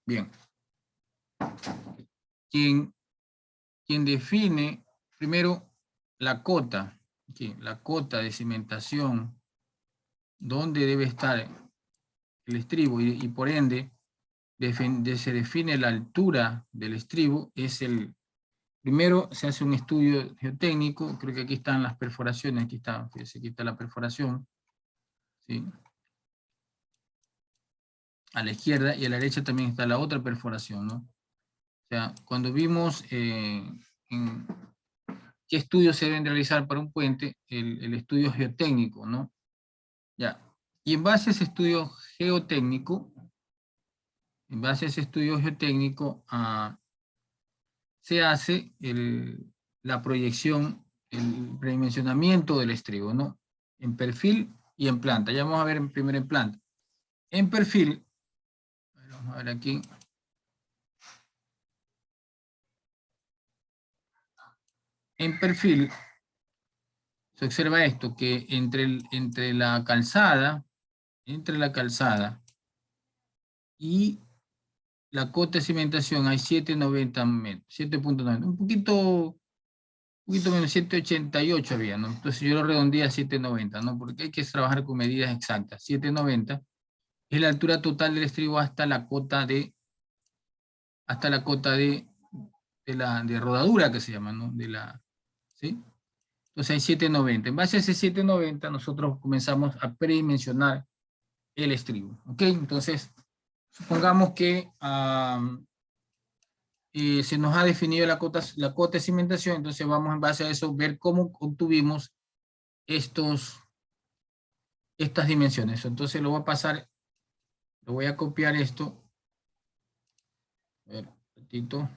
Bien. Quien define primero la cota, ¿sí? La cota de cimentación, dónde debe estar el estribo y por ende se define la altura del estribo, es el primero se hace un estudio geotécnico, creo que aquí están las perforaciones, aquí está, fíjense, aquí está la perforación, ¿sí? A la izquierda y a la derecha también está la otra perforación, ¿no? O sea, cuando vimos en qué estudios se deben realizar para un puente, el estudio geotécnico, ¿no? Ya. Y en base a ese estudio geotécnico, se hace la proyección, el predimensionamiento del estribo, ¿no? En perfil y en planta. Ya vamos a ver primero en planta. En perfil, vamos a ver aquí. En perfil, se observa esto, que entre la calzada y la cota de cimentación hay 7,90 metros, 7,90, un poquito menos, 7,88 había, ¿no? Entonces yo lo redondeé a 7,90, ¿no? Porque hay que trabajar con medidas exactas. 7,90 es la altura total del estribo hasta la cota de rodadura que se llama, ¿no? ¿Sí? Entonces hay 7,90. En base a ese 7,90 nosotros comenzamos a predimensionar el estribo, ¿ok? Entonces, supongamos que se nos ha definido la cota de cimentación, entonces vamos en base a eso ver cómo obtuvimos estas dimensiones. Entonces lo voy a pasar, lo voy a copiar esto. A ver, un ratito.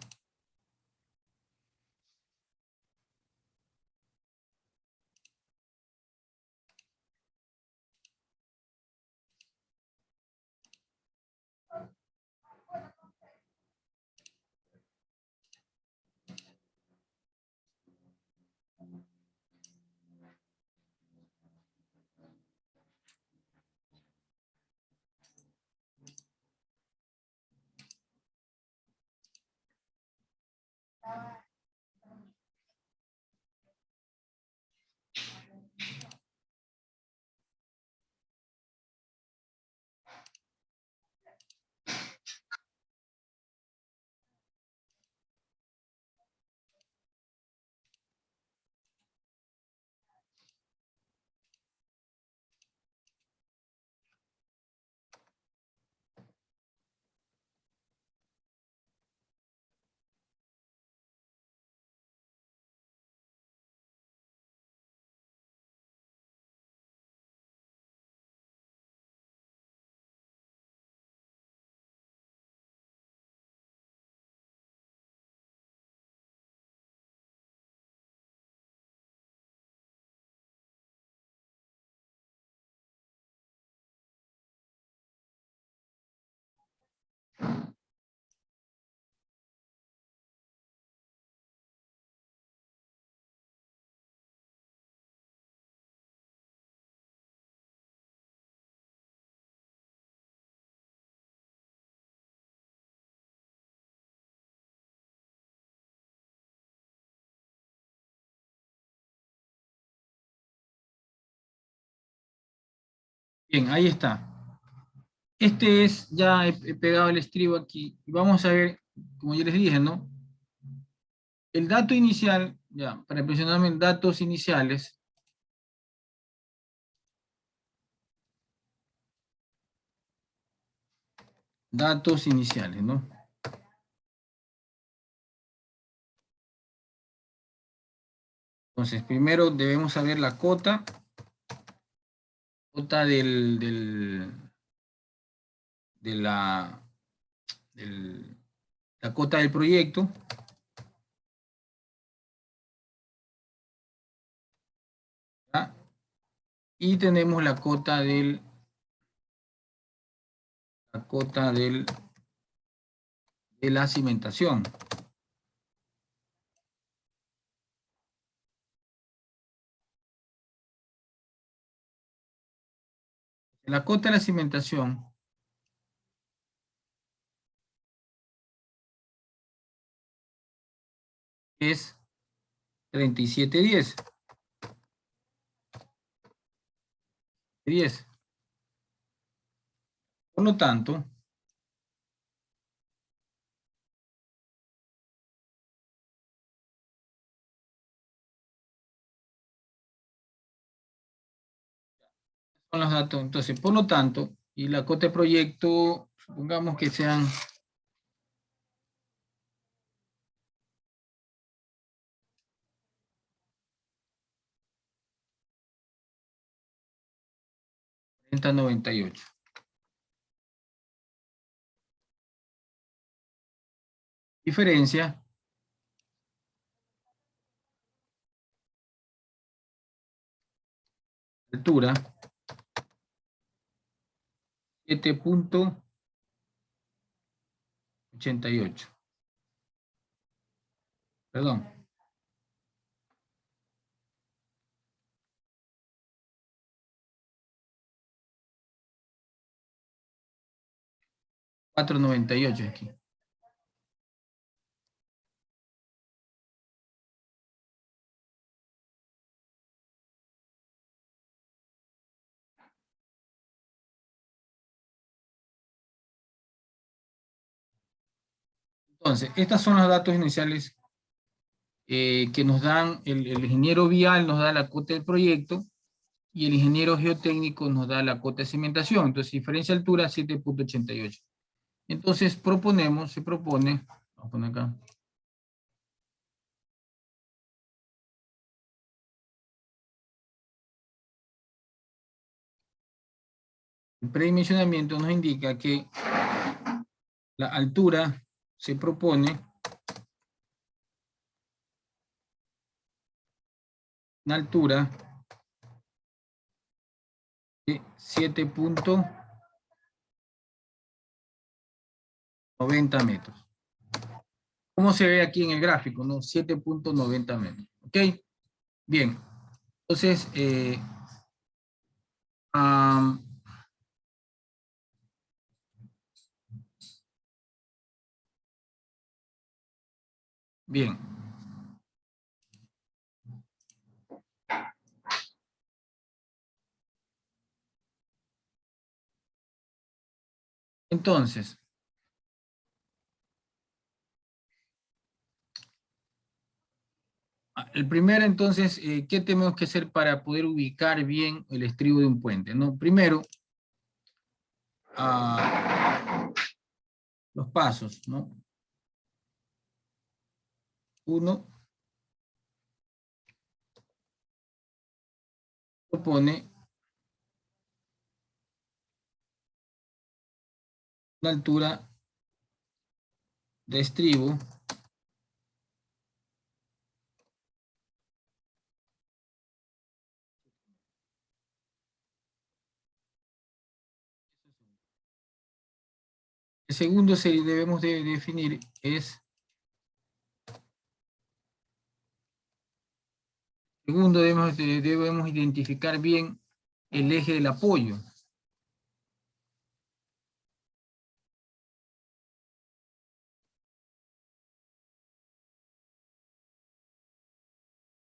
Bien, ahí está. Ya he pegado el estribo aquí. Y vamos a ver, como yo les dije, ¿no? El dato inicial, ya, para impresionarme en datos iniciales, ¿no? Entonces, primero debemos saber la cota de la cota del proyecto. ¿Ya? Y tenemos la cota de la cimentación. La cota de la cimentación es 37,10. 10. Por lo tanto, son los datos. Entonces, por lo tanto, y la cota de proyecto, supongamos que sean 40,98. Diferencia altura 7,88. Perdón. $4,98 aquí. Entonces, estos son los datos iniciales que nos dan, el ingeniero vial nos da la cota del proyecto y el ingeniero geotécnico nos da la cota de cimentación. Entonces, diferencia de altura 7,88. Entonces, se propone, vamos a poner acá. El predimensionamiento nos indica que la altura se propone una altura de 7,90 metros. ¿Cómo se ve aquí en el gráfico? ¿No? 7,90 metros. ¿Ok? Bien. Entonces, bien. Entonces, el primero, entonces, ¿qué tenemos que hacer para poder ubicar bien el estribo de un puente? ¿No? Primero, los pasos, ¿no? Uno propone una altura de estribo el segundo debemos de definir es, segundo debemos identificar bien el eje del apoyo.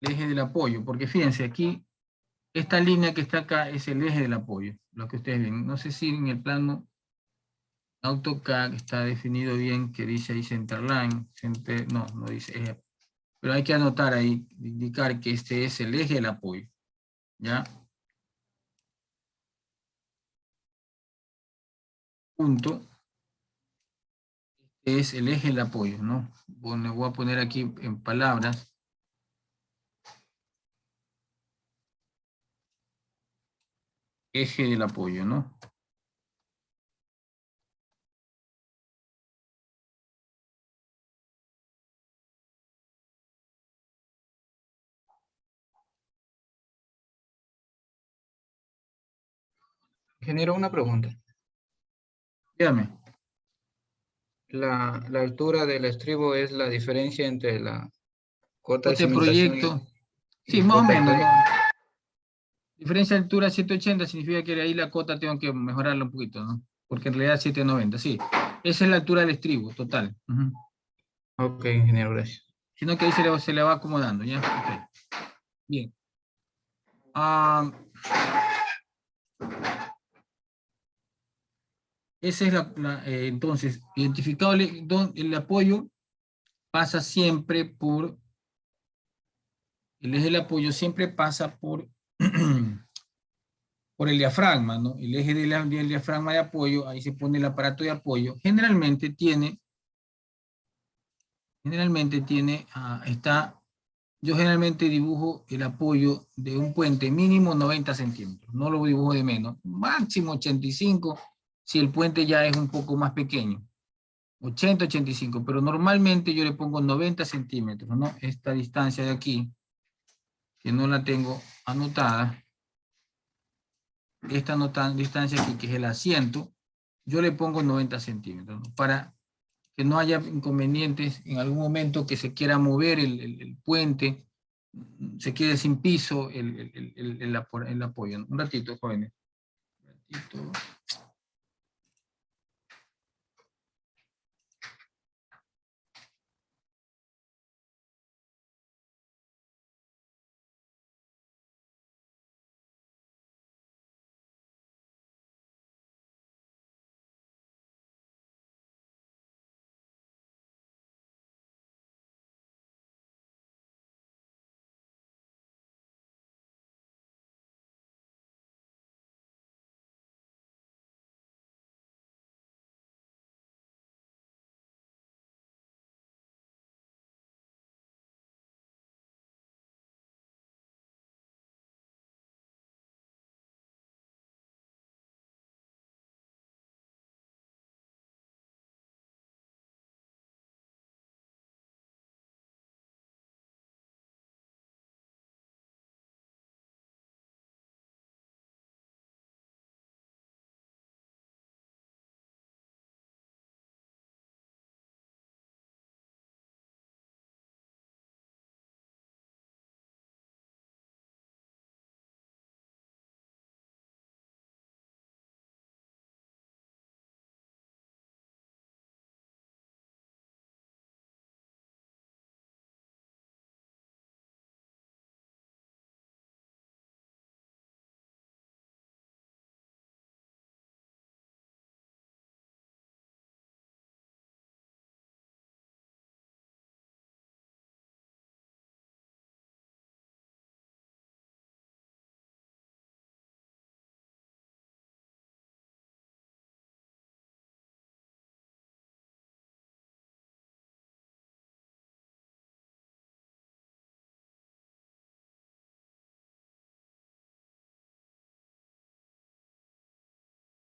El eje del apoyo, porque fíjense aquí, esta línea que está acá es el eje del apoyo, lo que ustedes ven. No sé si en el plano AutoCAD está definido bien que dice ahí centerline, no dice eje. Pero hay que anotar ahí, indicar que este es el eje del apoyo, ¿ya? Punto. Este es el eje del apoyo, ¿no? Bueno, voy a poner aquí en palabras. Eje del apoyo, ¿no? Genero una pregunta. Dígame. La altura del estribo es la diferencia entre la cota de Coste cimentación proyecto. Sí, y más o cota de menos, ¿no? proyecto. Diferencia de altura 780 significa que ahí la cota tengo que mejorarla un poquito, ¿no? Porque en realidad 790, sí. Esa es la altura del estribo, total. Ok, ingeniero, gracias. sino que ahí se le va acomodando, ¿ya? Okay. Bien. Esa es entonces, identificado el apoyo pasa siempre por, el eje del apoyo siempre pasa por, por el diafragma, ¿no? El eje del diafragma de apoyo, ahí se pone el aparato de apoyo, generalmente tiene, yo generalmente dibujo el apoyo de un puente mínimo 90 centímetros, no lo dibujo de menos, máximo 85 si el puente ya es un poco más pequeño, 80, 85, pero normalmente yo le pongo 90 centímetros, ¿no? Esta distancia de aquí, que no la tengo anotada, esta distancia aquí, que es el asiento, yo le pongo 90 centímetros, ¿no? Para que no haya inconvenientes en algún momento que se quiera mover el puente, se quede sin piso el apoyo. Un ratito, jóvenes. Un ratito.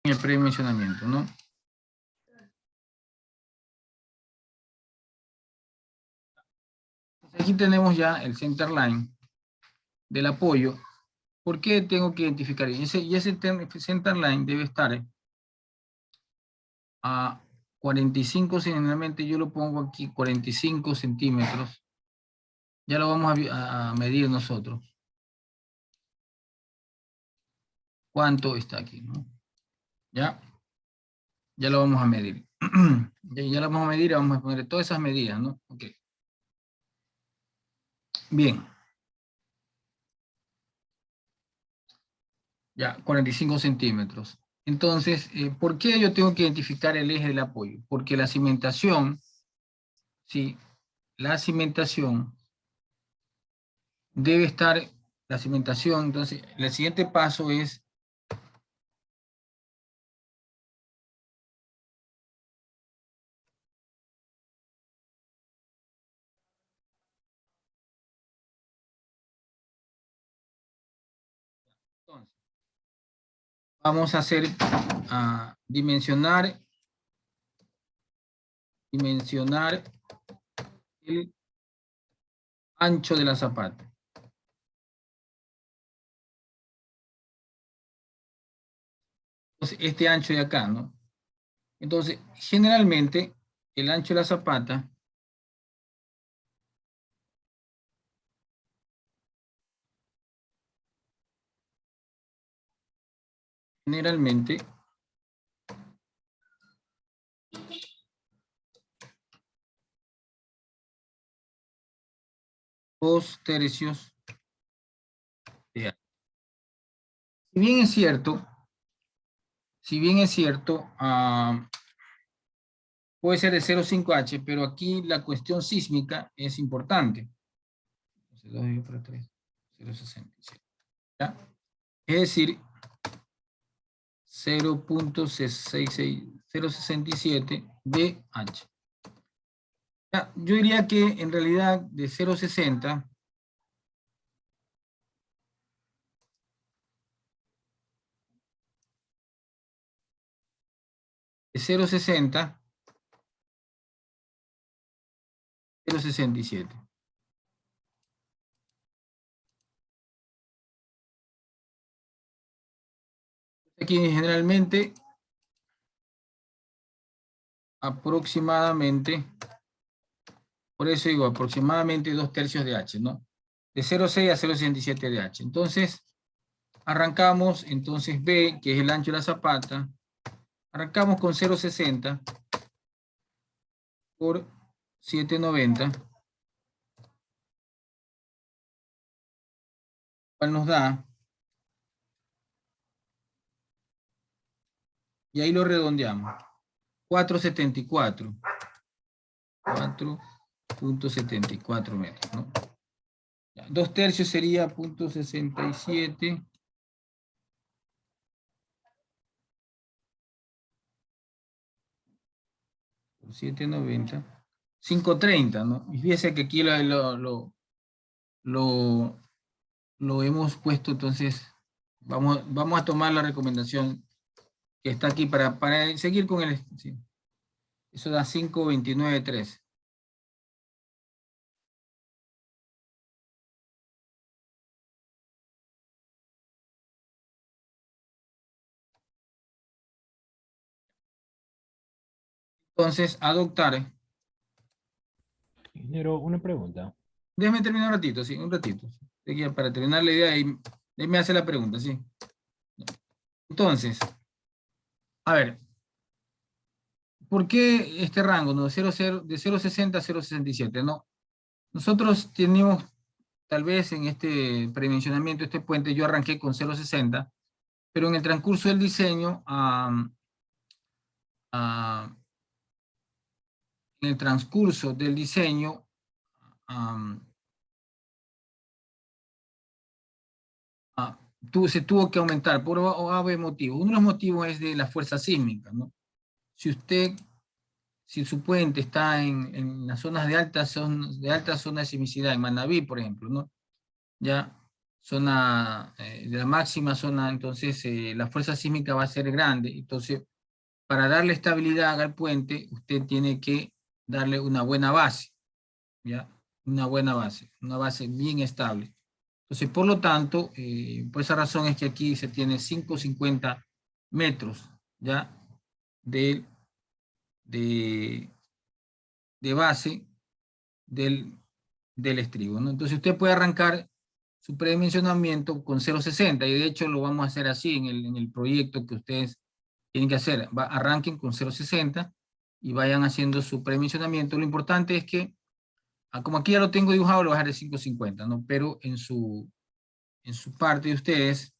El predimensionamiento, ¿no? Aquí tenemos ya el center line del apoyo. ¿Por qué tengo que identificar? Y ese center line debe estar a 45, generalmente yo lo pongo aquí 45 centímetros. Ya lo vamos a medir nosotros. ¿Cuánto está aquí, no? Ya lo vamos a medir. ya lo vamos a medir, vamos a poner todas esas medidas, ¿no? Ok. Bien. Ya, 45 centímetros. Entonces, ¿por qué yo tengo que identificar el eje del apoyo? Porque la cimentación, sí, la cimentación debe estar, la cimentación, entonces, el siguiente paso es entonces, vamos a hacer, dimensionar el ancho de la zapata. Entonces, este ancho de acá, ¿no? Entonces, generalmente, el ancho de la zapata generalmente 2/3 de H. Si bien es cierto, puede ser de 0,5H, pero aquí la cuestión sísmica es importante. Entonces, 2 dividido por 3, 0,67. ¿Ya? Es decir, 0.067 DH. Ya, yo diría que en realidad de 0,60 de 0,60 0,67. Aquí generalmente aproximadamente, por eso digo aproximadamente 2/3 de H, ¿no? De 0,6 a 0,67 de H. Entonces, arrancamos, entonces B, que es el ancho de la zapata, arrancamos con 0,60 por 790, cual nos da, y ahí lo redondeamos, 4,74. 4.74 metros, ¿no? 2/3 sería 0.67 por 790, 530, ¿no? Y fíjese que aquí lo hemos puesto, entonces vamos a tomar la recomendación que está aquí para seguir con el... Sí. Eso da 5.29.3. Entonces, adoptar... Ingeniero, una pregunta. Déjeme terminar un ratito, sí, un ratito. Para terminar la idea, y me hace la pregunta, sí. Entonces, a ver, ¿por qué este rango, no? De 0,60 a 0,67, ¿no? Nosotros teníamos, tal vez en este predimensionamiento, este puente, yo arranqué con 0,60, pero en el transcurso del diseño, en el transcurso del diseño, se tuvo que aumentar por A o B motivos. Uno de los motivos es de la fuerza sísmica, ¿no? Si su puente está en las zonas de alta zona de sismicidad, en Manabí, por ejemplo, ¿no? Ya, zona de la máxima zona, entonces la fuerza sísmica va a ser grande. Entonces, para darle estabilidad al puente, usted tiene que darle una buena base, ¿ya? Una base bien estable. Entonces, por lo tanto, por esa razón es que aquí se tiene 5,50 metros, ¿ya? De base del estribo, ¿no? Entonces usted puede arrancar su predimensionamiento con 0,60 y de hecho lo vamos a hacer así en el proyecto que ustedes tienen que hacer. Arranquen con 0,60 y vayan haciendo su predimensionamiento. Lo importante es que, como aquí ya lo tengo dibujado, lo voy a dejar de 5,50, ¿no? Pero en su parte de ustedes,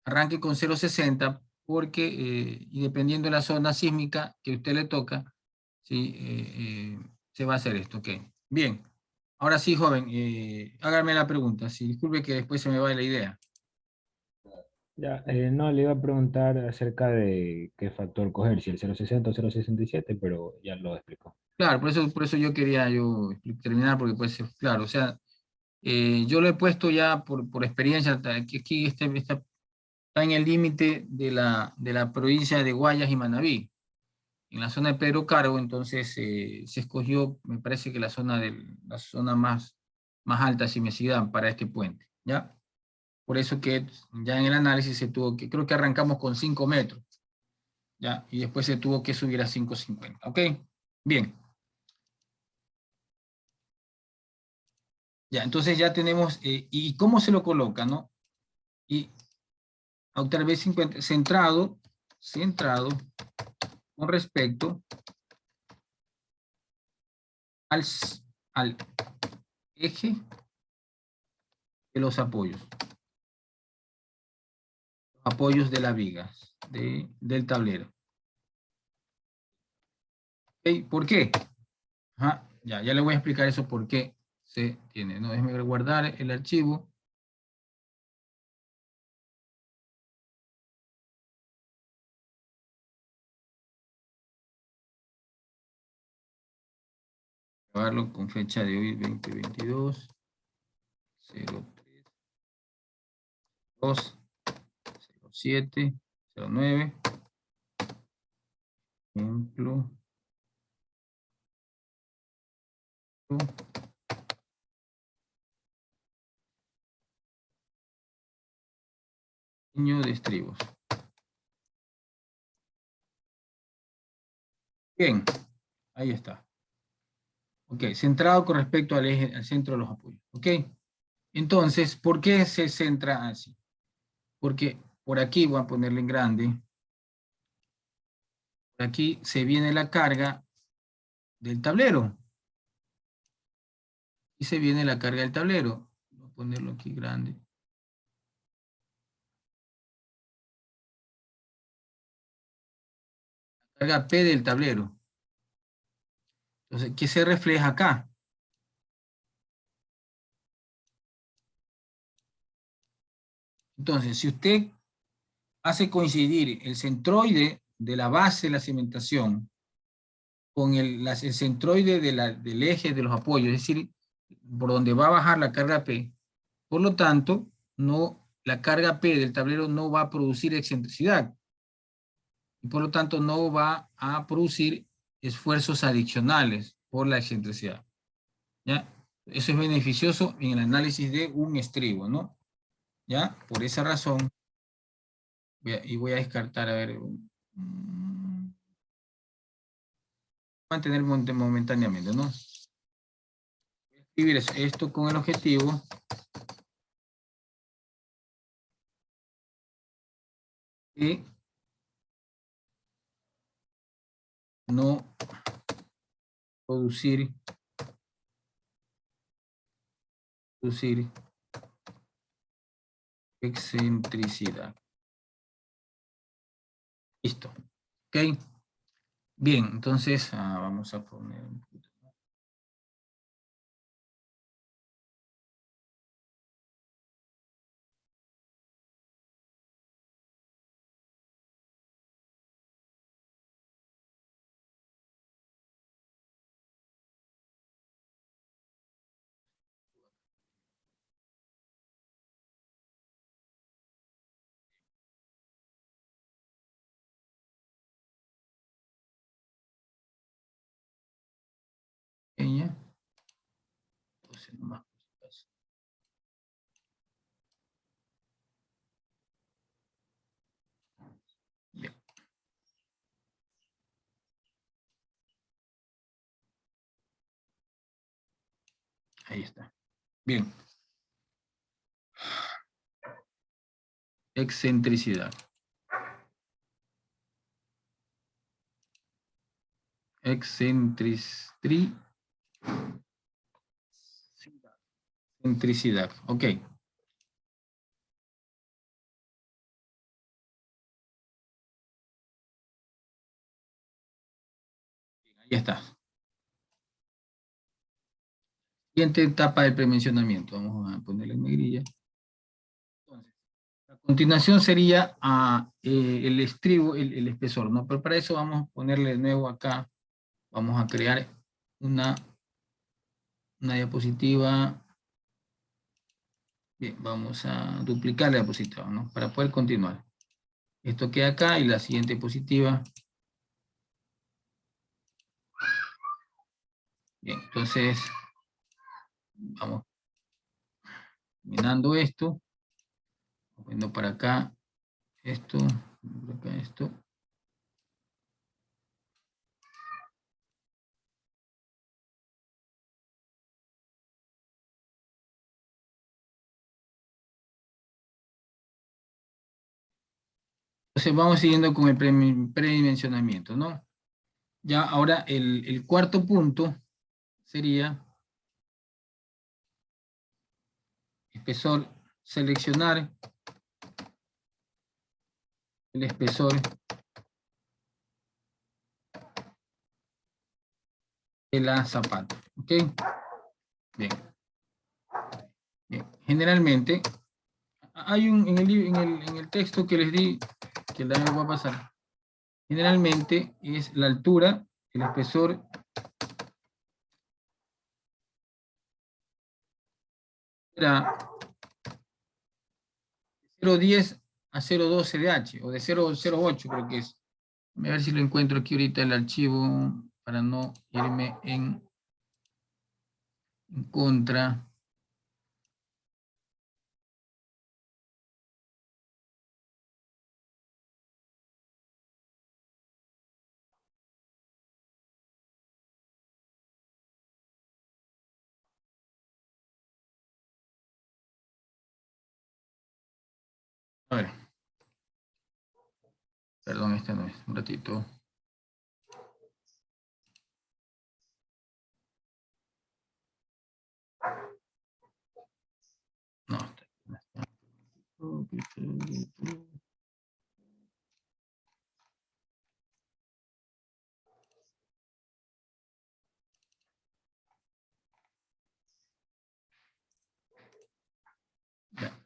arranque con 0,60 porque, y dependiendo de la zona sísmica que a usted le toca, ¿sí? Se va a hacer esto, ok. Bien. Ahora sí, joven, hágame la pregunta. Sí, disculpe que después se me va la idea. Ya, no, le iba a preguntar acerca de qué factor coger, si el 0,60 o 0,67, pero ya lo explicó. Claro, por eso yo quería terminar, porque puede ser, claro, o sea, yo lo he puesto ya por experiencia, que aquí está en el límite de la provincia de Guayas y Manabí, en la zona de Pedro Carbo. Entonces se escogió, me parece que la zona más alta sismicidad para este puente, ¿ya? Por eso que ya en el análisis se tuvo que, creo que arrancamos con 5 metros, ¿ya? Y después se tuvo que subir a 5,50, ¿ok? Bien. Ya, entonces ya tenemos, ¿y cómo se lo coloca, no? Y otra vez centrado con respecto al eje de los apoyos. Apoyos de las vigas del tablero. ¿Okay? ¿Por qué? Ajá, ya le voy a explicar eso por qué se tiene. No, déjeme guardar el archivo. Grabarlo con fecha de hoy, 2022. 03. 2. 07. 09. Ejemplo. Diseño de estribos. Bien, ahí está. Ok, centrado con respecto al eje, al centro de los apoyos. Ok, entonces, ¿por qué se centra así? Porque por aquí voy a ponerle en grande. Por aquí se viene la carga del tablero. Y se viene la carga del tablero. Voy a ponerlo aquí grande. La carga P del tablero. Entonces, ¿qué se refleja acá? Entonces, si usted hace coincidir el centroide de la base de la cimentación con el centroide del eje de los apoyos, es decir, por donde va a bajar la carga P, por lo tanto, la carga P del tablero no va a producir excentricidad. Y por lo tanto, no va a producir esfuerzos adicionales por la excentricidad. ¿Ya? Eso es beneficioso en el análisis de un estribo, ¿no? ¿Ya? Por esa razón, voy a descartar, a ver, mantener momentáneamente, ¿no? Voy a escribir esto con el objetivo de no producir excentricidad. Listo. ¿Ok? Bien, entonces vamos a poner un poquito. Pequeña. Entonces, nomás. Bien. Ahí está. Bien. Excentricidad. Excentricidad. Ok. Ahí está. Siguiente etapa del premencionamiento. Vamos a ponerle en negrilla. Entonces, a continuación sería el estribo, el espesor, ¿no? Pero para eso vamos a ponerle de nuevo acá. Vamos a crear una diapositiva. Bien, vamos a duplicar la diapositiva, ¿no? Para poder continuar. Esto queda acá y la siguiente diapositiva. Bien, entonces vamos terminando esto. Poniendo para acá esto, por acá esto. Entonces vamos siguiendo con el predimensionamiento, ¿no? Ya ahora el cuarto punto sería espesor, seleccionar el espesor de la zapata. ¿Ok? Bien. Bien. Generalmente, hay en el texto que les di, que también lo voy a pasar, generalmente es la altura, el espesor era 0,10 a 0,12 de H, o de 0,08 creo que es. A ver si lo encuentro aquí ahorita el archivo, para no irme en contra. A ver. Perdón, este no es. Un ratito. No. Ya.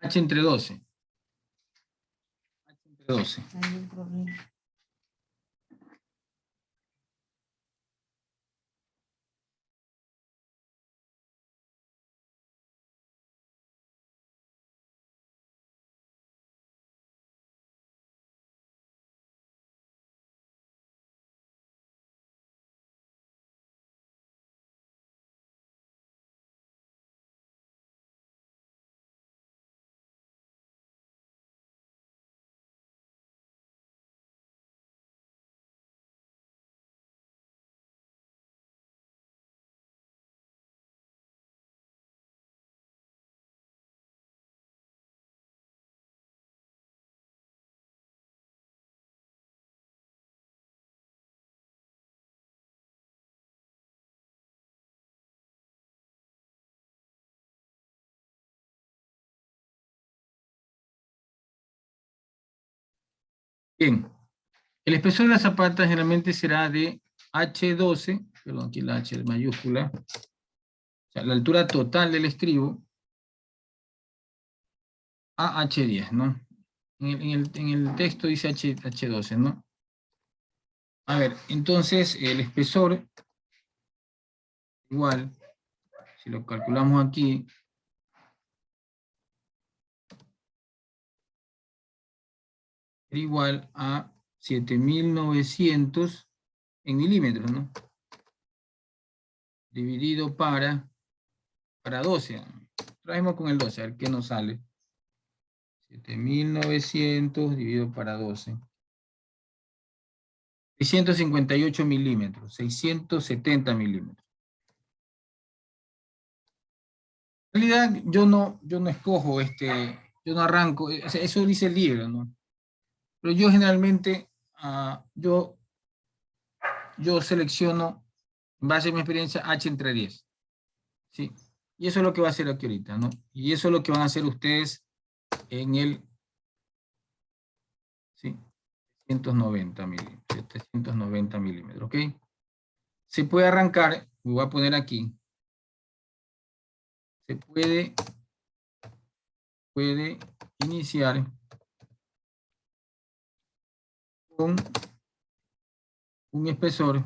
H entre 12. H entre 12. Hay un problema. Bien. El espesor de la zapata generalmente será de H12, perdón, aquí la H es mayúscula, o sea, la altura total del estribo a H10, ¿no? En el texto dice H12, ¿no? A ver, entonces el espesor, igual, si lo calculamos aquí, era igual a 7.900 en milímetros, ¿no? Dividido para 12. Traemos con el 12, a ver qué nos sale. 7.900 dividido para 12. 658 milímetros, 670 milímetros. En realidad, yo no escojo yo no arranco, o sea, eso dice el libro, ¿no? Pero yo generalmente, yo selecciono, en base a mi experiencia, H entre 10. ¿Sí? Y eso es lo que va a hacer aquí ahorita, ¿no? Y eso es lo que van a hacer ustedes en el, ¿sí? 790 milímetros, 790 milímetros, ¿ok? Se puede arrancar, me voy a poner aquí, se puede iniciar con un espesor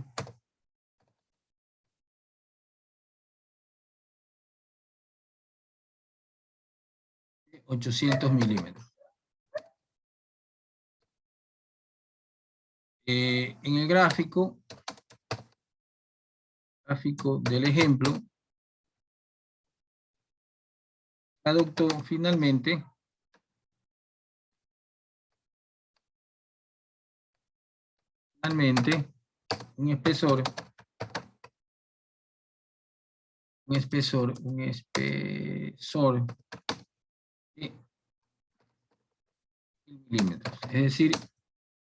de 800 milímetros. En el gráfico Gráfico del ejemplo. Adopto finalmente un espesor de milímetros, es decir,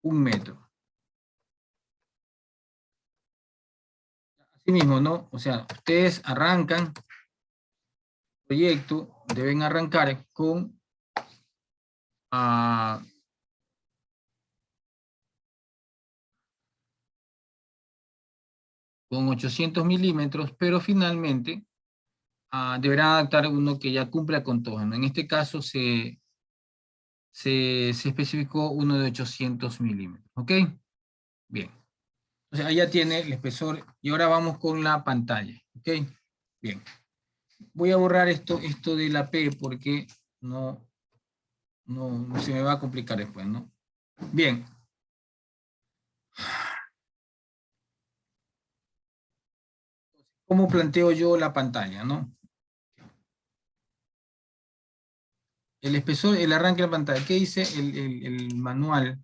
1 metro. Asimismo, ¿no? O sea, ustedes arrancan el proyecto, deben arrancar con con 800 milímetros, pero finalmente deberán adaptar uno que ya cumpla con todo, ¿no? En este caso se especificó uno de 800 milímetros, ¿ok? Bien. Entonces ahí ya tiene el espesor y ahora vamos con la pantalla, ¿ok? Bien. Voy a borrar esto de la P porque no se me va a complicar después, ¿no? Bien. ¿Cómo planteo yo la pantalla, no? El espesor, el arranque de la pantalla. ¿Qué dice el manual?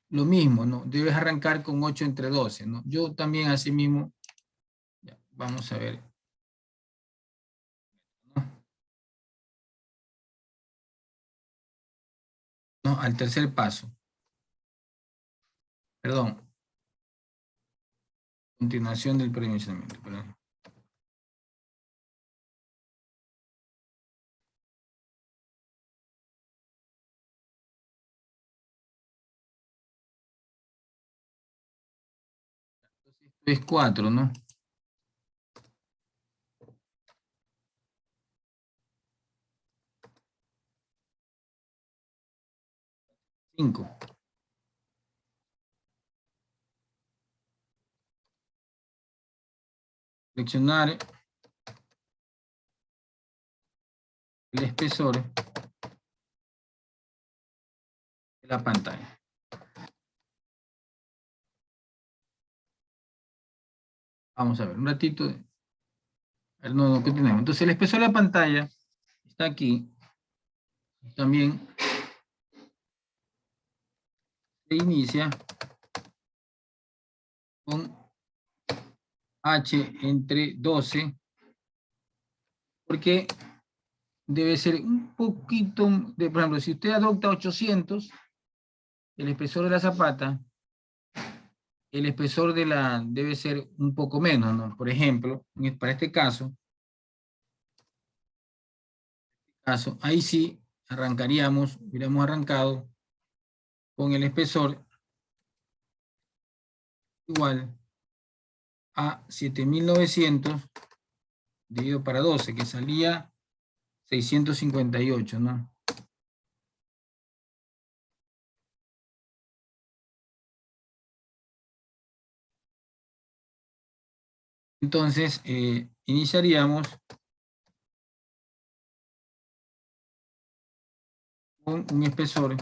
Lo mismo, ¿no? Debes arrancar con 8 entre 12, ¿no? Yo también así mismo, ya, vamos a ver. No, al tercer paso. Perdón. Continuación del predimensionamiento, perdón. Esto es 4, ¿no? 5. Seleccionar el espesor de la pantalla. Vamos a ver, un ratito. No, ¿qué tenemos? Entonces el espesor de la pantalla está aquí. También se inicia con H entre 12, porque debe ser un poquito, por ejemplo, si usted adopta 800, el espesor de la zapata, el espesor debe ser un poco menos, ¿no? Por ejemplo, para este caso, ahí sí hubiéramos arrancado con el espesor igual a 7900 dividido para 12, que salía 658, ¿no? Entonces, iniciaríamos con un espesor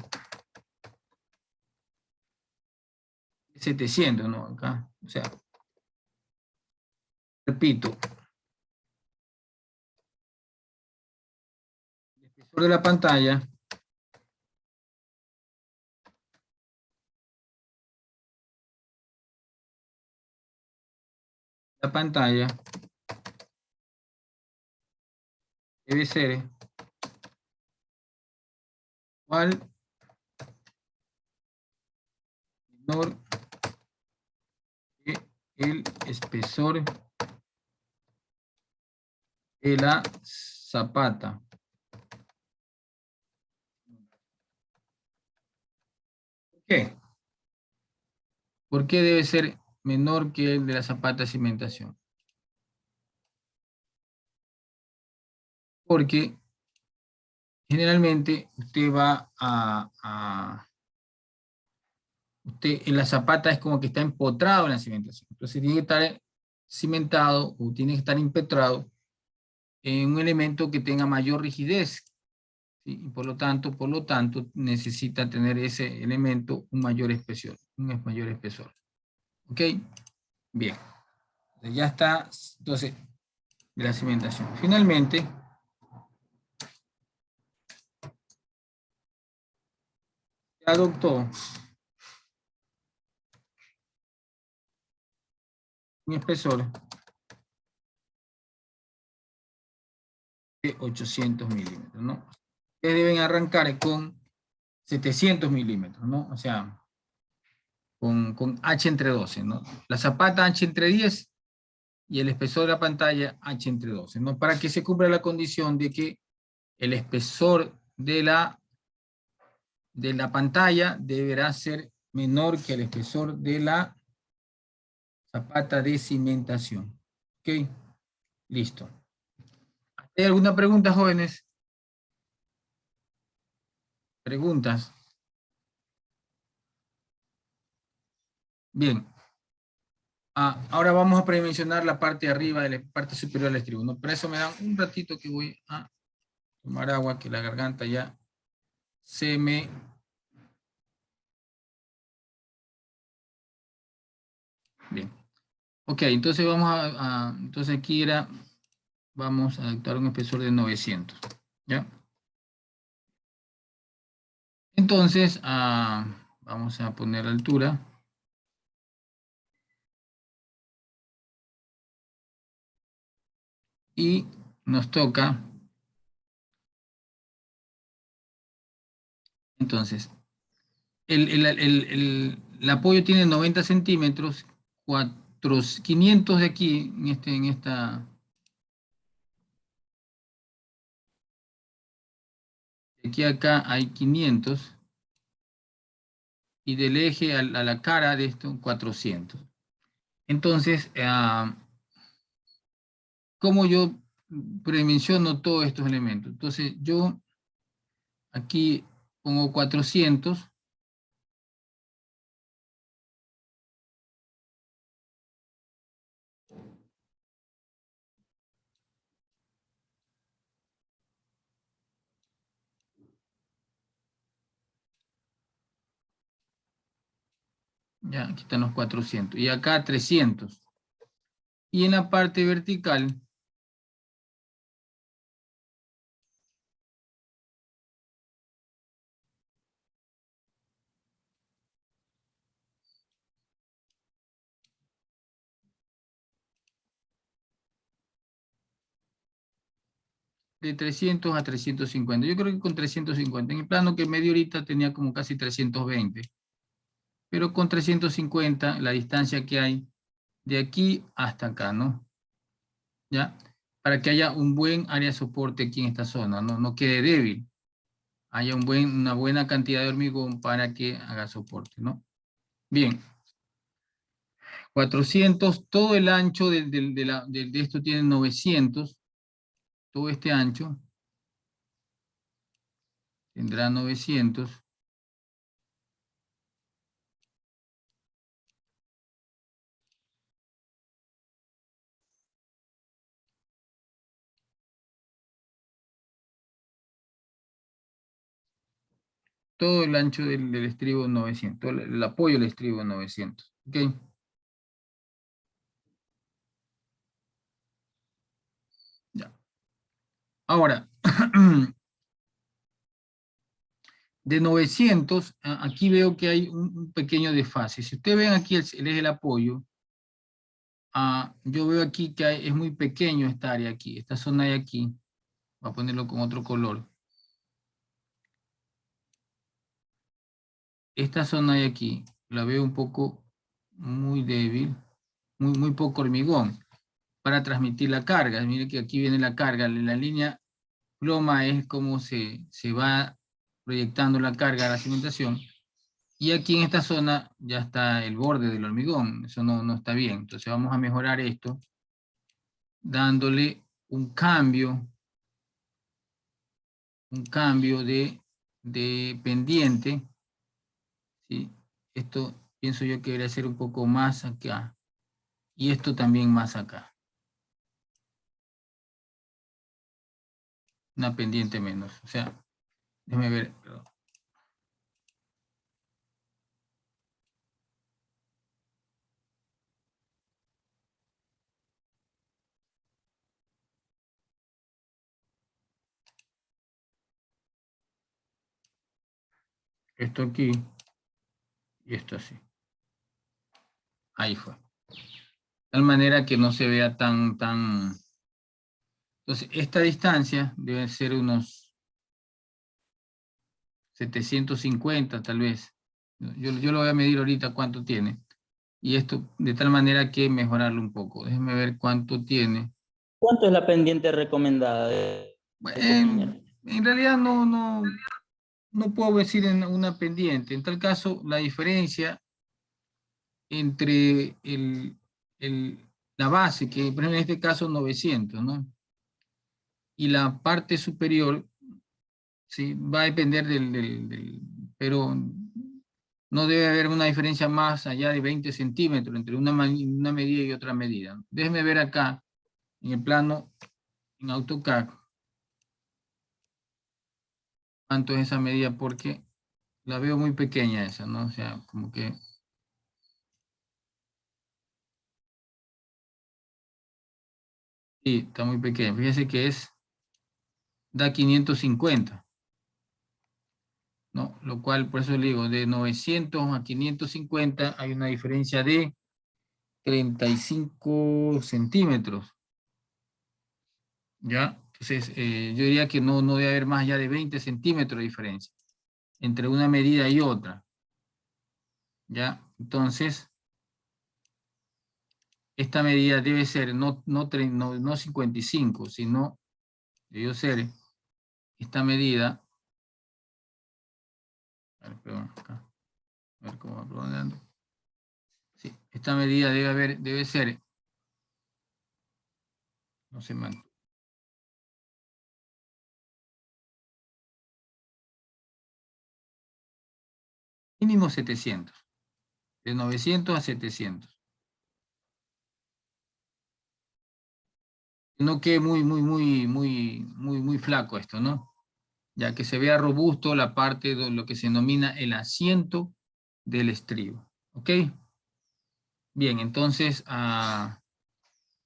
de 700, ¿no? Acá, o sea, repito, el espesor de la pantalla debe ser igual menor que el espesor de la zapata. ¿Por qué? ¿Por qué debe ser menor que el de la zapata de cimentación? Porque generalmente usted va usted en la zapata es como que está empotrado en la cimentación. Entonces tiene que estar cimentado o tiene que estar impetrado en un elemento que tenga mayor rigidez. ¿Sí? Y por lo tanto, necesita tener ese elemento un mayor espesor. ¿Ok? Bien. Ya está, entonces, de la cimentación. Finalmente, se adoptó un espesor de 800 milímetros, ¿no? Ustedes deben arrancar con 700 milímetros, ¿no? O sea, con H entre 12, ¿no? La zapata H entre 10 y el espesor de la pantalla H entre 12, ¿no? Para que se cumpla la condición de que el espesor de la pantalla deberá ser menor que el espesor de la zapata de cimentación. ¿Ok? Listo. ¿Hay alguna pregunta, jóvenes? ¿Preguntas? Bien. Ahora vamos a predimensionar la parte de arriba de la parte superior del estribo, ¿no? Para eso me dan un ratito que voy a tomar agua, que la garganta ya se me... Bien. Ok, entonces vamos entonces aquí vamos a adaptar un espesor de 900, ¿ya? Entonces, vamos a poner altura. Y nos toca, entonces, el apoyo tiene 90 centímetros, 500 de aquí, en esta, de aquí a acá hay 500, y del eje a la cara de esto, 400. Entonces, ¿cómo yo predimensiono todos estos elementos? Entonces, yo aquí pongo 400, ya, aquí están los 400, y acá 300. Y en la parte vertical, de 300 a 350. Yo creo que con 350. En el plano que me dio ahorita tenía como casi 320. Pero con 350, la distancia que hay de aquí hasta acá, ¿no? ¿Ya? Para que haya un buen área de soporte aquí en esta zona, no quede débil. Haya una buena cantidad de hormigón para que haga soporte, ¿no? Bien. 400, todo el ancho de esto tiene 900, todo este ancho tendrá 900. Todo el ancho del estribo 900, el apoyo del estribo 900. ¿Ok? Ya. Ahora, de 900, aquí veo que hay un pequeño desfase. Si ustedes ven aquí el eje del apoyo, yo veo aquí que es muy pequeño esta área aquí, esta zona de aquí. Voy a ponerlo con otro color. Esta zona de aquí, la veo un poco muy débil, muy poco hormigón para transmitir la carga. Miren que aquí viene la carga, la línea ploma es como se va proyectando la carga a la cimentación, y aquí en esta zona ya está el borde del hormigón, eso no está bien. Entonces vamos a mejorar esto dándole un cambio de pendiente, ¿sí? Esto pienso yo que debería ser un poco más acá, y esto también más acá. Una pendiente menos, o sea, déjame ver, perdón. esto aquí y esto así. Ahí fue. De tal manera que no se vea tan... Entonces, esta distancia debe ser unos 750 tal vez. Yo lo voy a medir ahorita cuánto tiene. Y esto de tal manera que mejorarlo un poco. Déjenme ver cuánto tiene. ¿Cuánto es la pendiente recomendada Bueno, de compañero? en realidad no puedo decir en una pendiente. En tal caso, la diferencia entre la base, que por ejemplo en este caso 900, ¿no? Y la parte superior, ¿sí? Va a depender pero no debe haber una diferencia más allá de 20 centímetros entre una medida y otra medida. Déjenme ver acá, en el plano, en AutoCAD, cuánto es esa medida, porque la veo muy pequeña esa, ¿no? O sea, como que... Sí, está muy pequeña. Fíjese que da 550, ¿no? Lo cual, por eso le digo, de 900 a 550 hay una diferencia de 35 centímetros, ¿ya? Entonces, yo diría que no debe haber más allá de 20 centímetros de diferencia entre una medida y otra, ¿ya? Entonces, esta medida debe ser no 55, sino, debió ser esta medida, a ver, perdón, acá, a ver cómo va redondeando. Sí, esta medida debe ser, no se me... mínimo 700, de 900 a 700. No quede muy flaco esto, ¿no? Ya que se vea robusto la parte de lo que se denomina el asiento del estribo. ¿Ok? Bien, entonces,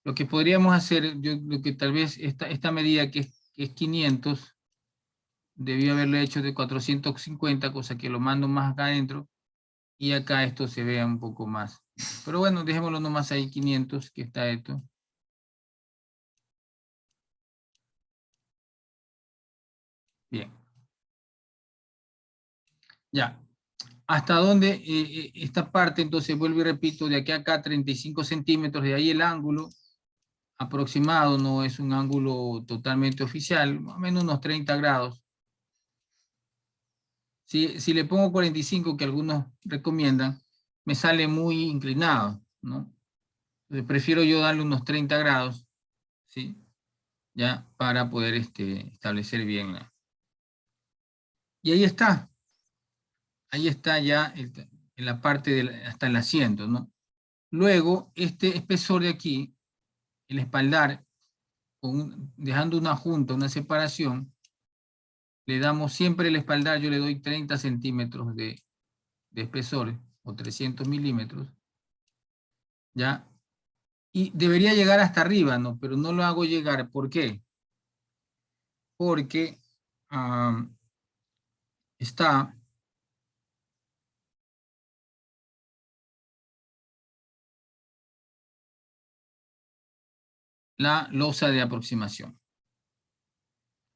lo que podríamos hacer, lo que tal vez esta medida que es 500, debió haberlo hecho de 450, cosa que lo mando más acá adentro, y acá esto se vea un poco más. Pero bueno, dejémoslo nomás ahí 500, que está esto. Bien. Ya. ¿Hasta dónde esta parte? Entonces vuelvo y repito, de aquí a acá 35 centímetros, de ahí el ángulo aproximado, no es un ángulo totalmente oficial, más o menos unos 30 grados. Si le pongo 45, que algunos recomiendan, me sale muy inclinado, ¿no? Entonces prefiero yo darle unos 30 grados, ¿sí? Ya, para poder establecer bien Y ahí está ya en la parte hasta el asiento, ¿no? Luego, este espesor de aquí, el espaldar, dejando una junta, una separación, le damos siempre el espaldar, yo le doy 30 centímetros de espesor, o 300 milímetros, ¿ya? Y debería llegar hasta arriba, ¿no? Pero no lo hago llegar, ¿por qué? Porque está la losa de aproximación,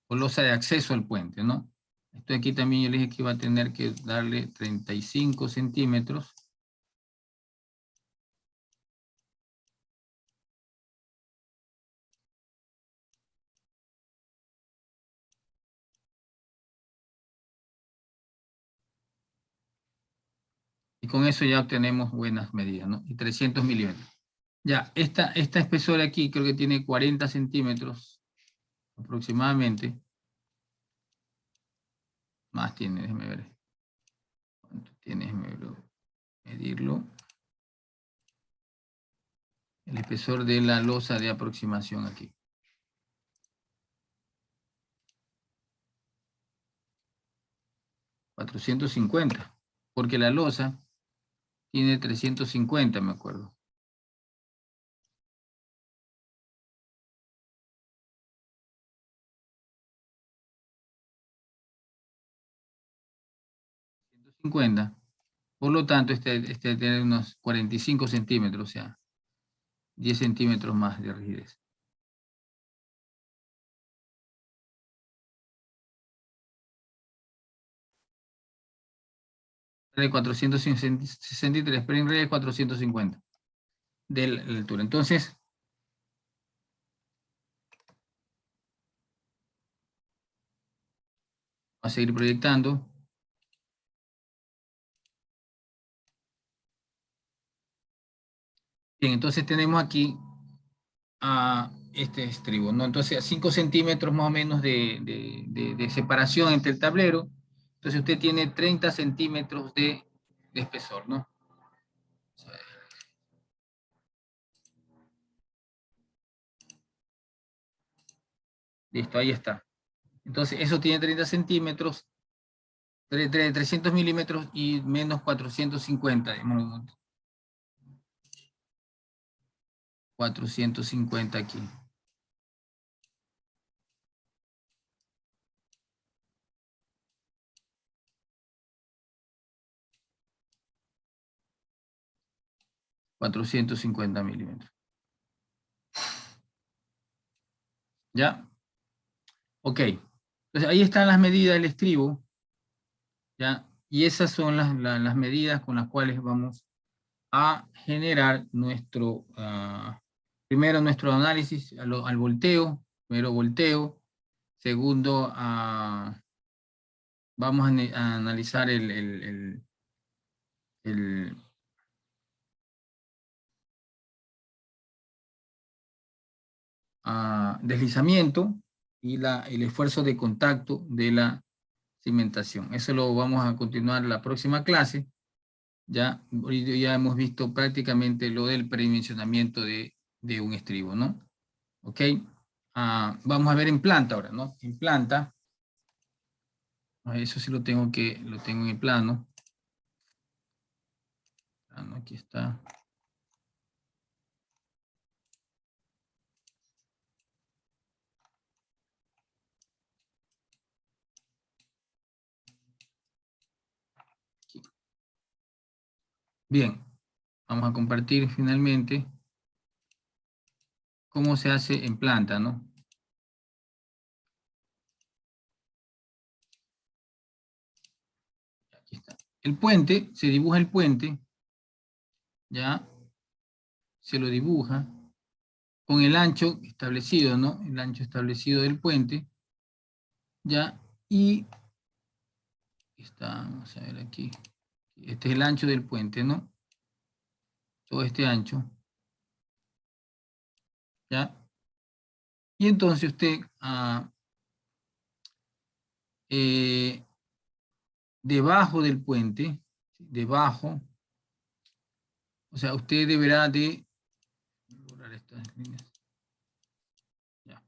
o losa de acceso al puente, ¿no? Esto aquí también yo le dije que iba a tener que darle 35 centímetros. Y con eso ya obtenemos buenas medidas, ¿no? Y 300 milímetros. Ya, esta espesora aquí creo que tiene 40 centímetros aproximadamente. Más tiene, déjeme ver. ¿Cuánto tiene? Déjeme medirlo. El espesor de la losa de aproximación aquí. 450. Porque la losa tiene 350, me acuerdo. 50. Por lo tanto, este tiene unos 45 centímetros, o sea, 10 centímetros más de rigidez. De 463, pero en realidad es 450 de la altura. Entonces, a seguir proyectando. Bien, entonces tenemos aquí a este estribo, ¿no? Entonces, a 5 centímetros más o menos de separación entre el tablero. Entonces, usted tiene 30 centímetros de espesor, ¿no? Listo, ahí está. Entonces, eso tiene 30 centímetros, 300 milímetros y menos 450. 450 aquí. $450 milímetros. ¿Ya? Ok. Entonces, ahí están las medidas del estribo. ¿Ya? Y esas son las medidas con las cuales vamos a generar primero nuestro análisis al volteo, primero volteo, segundo vamos a analizar el deslizamiento y el esfuerzo de contacto de la cimentación. Eso lo vamos a continuar en la próxima clase. Ya hemos visto prácticamente lo del predimensionamiento de un estribo, ¿no? Ok. Vamos a ver en planta ahora, ¿no? En planta. Eso sí lo tengo en el plano. Aquí está. Aquí. Bien. Vamos a compartir finalmente cómo se hace en planta, ¿no? Aquí está. El puente, se dibuja el puente, ya, se lo dibuja con el ancho establecido, ¿no? El ancho establecido del puente, ya, y está, vamos a ver aquí, este es el ancho del puente, ¿no? Todo este ancho, ya. Y entonces usted, debajo del puente, debajo, o sea, usted deberá de borrar estas líneas. Ya.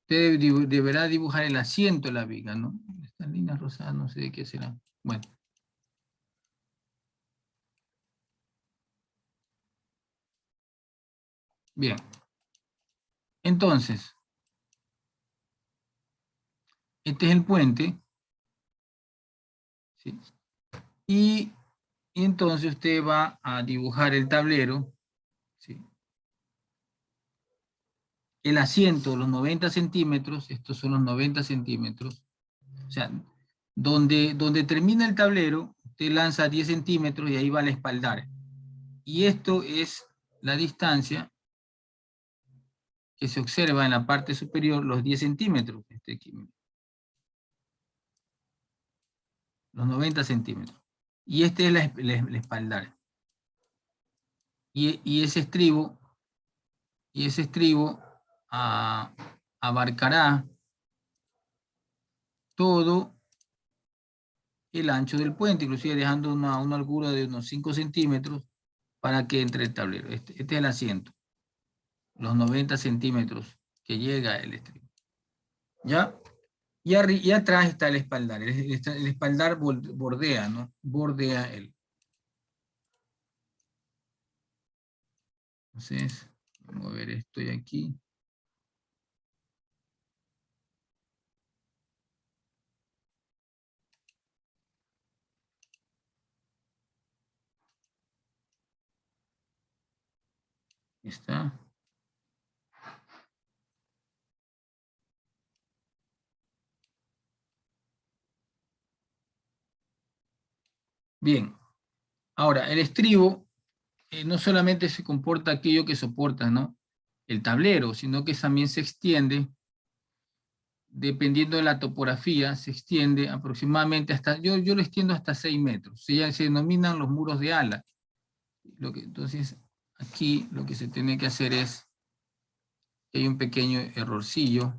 Usted deberá dibujar el asiento de la viga, ¿no? Estas líneas rosadas no sé de qué serán. Bueno. Bien. Entonces, este es el puente, ¿sí? Y entonces usted va a dibujar el tablero, ¿sí? El asiento, los 90 centímetros, estos son los 90 centímetros, o sea, donde termina el tablero, usted lanza 10 centímetros y ahí va el espaldar. Y esto es la distancia que se observa en la parte superior, los 10 centímetros. Los 90 centímetros. Y este es el espaldar. Y ese estribo abarcará todo el ancho del puente, inclusive dejando una holgura de unos 5 centímetros para que entre el tablero. Este es el asiento. Los 90 centímetros que llega el estribo. ¿Ya? Y atrás está el espaldar. El espaldar bordea, ¿no? Bordea el. Entonces, vamos a ver esto de aquí. está. Bien. Ahora, el estribo no solamente se comporta aquello que soporta, ¿no?, el tablero, sino que también se extiende, dependiendo de la topografía, se extiende aproximadamente hasta, yo lo extiendo hasta 6 metros. Se denominan los muros de ala. Entonces, aquí lo que se tiene que hacer es, hay un pequeño errorcillo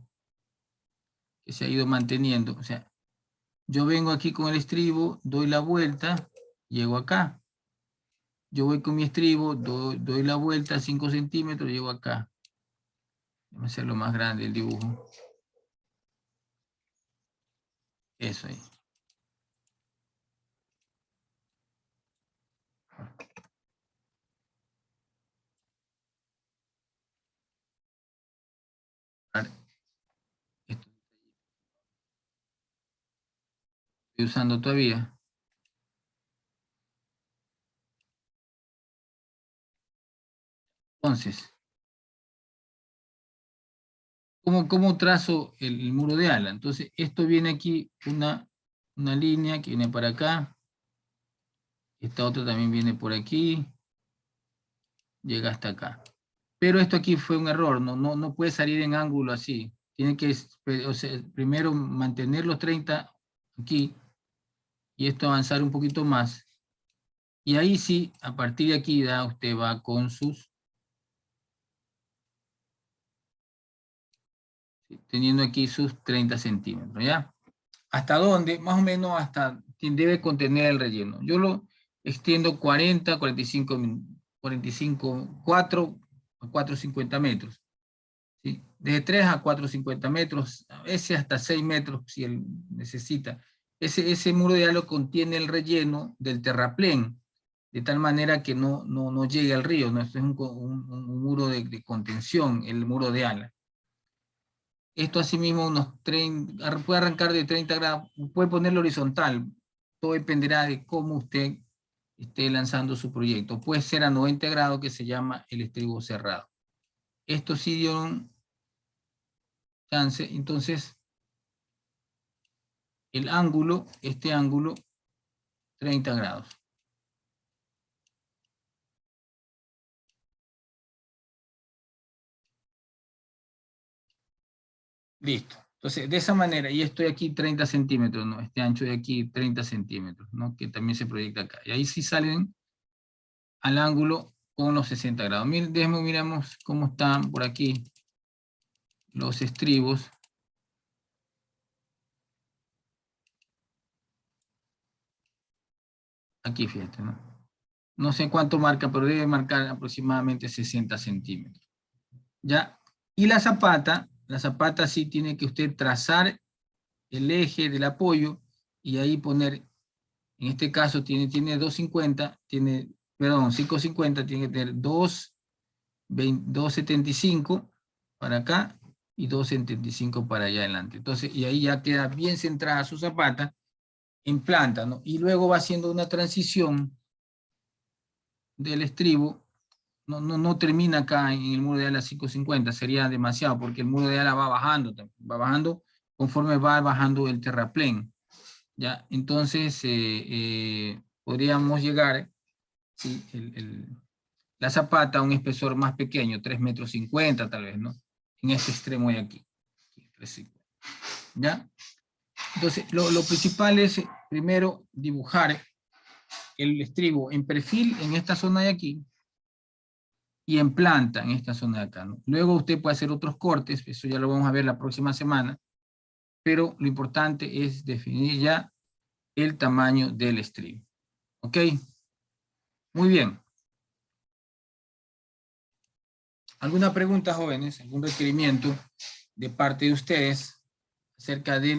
que se ha ido manteniendo. O sea, yo vengo aquí con el estribo, doy la vuelta, llego acá. Yo voy con mi estribo, doy la vuelta 5 centímetros, llego acá. Voy a hacerlo más grande el dibujo. Eso ahí. Esto estoy usando todavía. Entonces, ¿cómo trazo el muro de ala? Entonces, esto viene aquí, una línea que viene para acá. Esta otra también viene por aquí. Llega hasta acá. Pero esto aquí fue un error, no puede salir en ángulo así. Tiene que, o sea, primero mantener los 30 aquí, y esto avanzar un poquito más. Y ahí sí, a partir de aquí, usted va con sus, teniendo aquí sus 30 centímetros, ¿ya? ¿Hasta dónde? Más o menos hasta debe contener el relleno. Yo lo extiendo 40, 45, 4 a 4,50 metros. ¿Sí? De 3 a 4,50 metros, a veces hasta 6 metros si él necesita. Ese muro de halo contiene el relleno del terraplén, de tal manera que no llegue al río, ¿no? Esto es un muro de contención, el muro de ala. Esto asimismo puede arrancar de 30 grados, puede ponerlo horizontal, todo dependerá de cómo usted esté lanzando su proyecto. Puede ser a 90 grados, que se llama el estribo cerrado. Esto sí dio un chance, entonces el ángulo, este ángulo, 30 grados. Listo. Entonces, de esa manera, y estoy aquí 30 centímetros, ¿no? Este ancho de aquí 30 centímetros, ¿no? Que también se proyecta acá. Y ahí sí salen al ángulo con los 60 grados. Miramos cómo están por aquí los estribos. Aquí, fíjate, ¿no? No sé cuánto marca, pero debe marcar aproximadamente 60 centímetros. ¿Ya? Y la zapata sí tiene que usted trazar el eje del apoyo y ahí poner, en este caso tiene 250, 550, tiene que tener 2,75 para acá y 2,75 para allá adelante. Entonces, y ahí ya queda bien centrada su zapata en planta, ¿no? Y luego va haciendo una transición del estribo. No termina acá en el muro de ala 550, sería demasiado, porque el muro de ala va bajando conforme va bajando el terraplén, ¿ya? Entonces, podríamos llegar, ¿sí?, la zapata a un espesor más pequeño, 3,50 metros tal vez, ¿no? En este extremo de aquí, 3,50, ¿ya? Entonces, lo principal es, primero, dibujar el estribo en perfil en esta zona de aquí, y en planta en esta zona de acá, ¿no? Luego usted puede hacer otros cortes, eso ya lo vamos a ver la próxima semana, pero lo importante es definir ya el tamaño del estribo. ¿Ok? Muy bien. ¿Alguna pregunta, jóvenes? ¿Algún requerimiento de parte de ustedes acerca del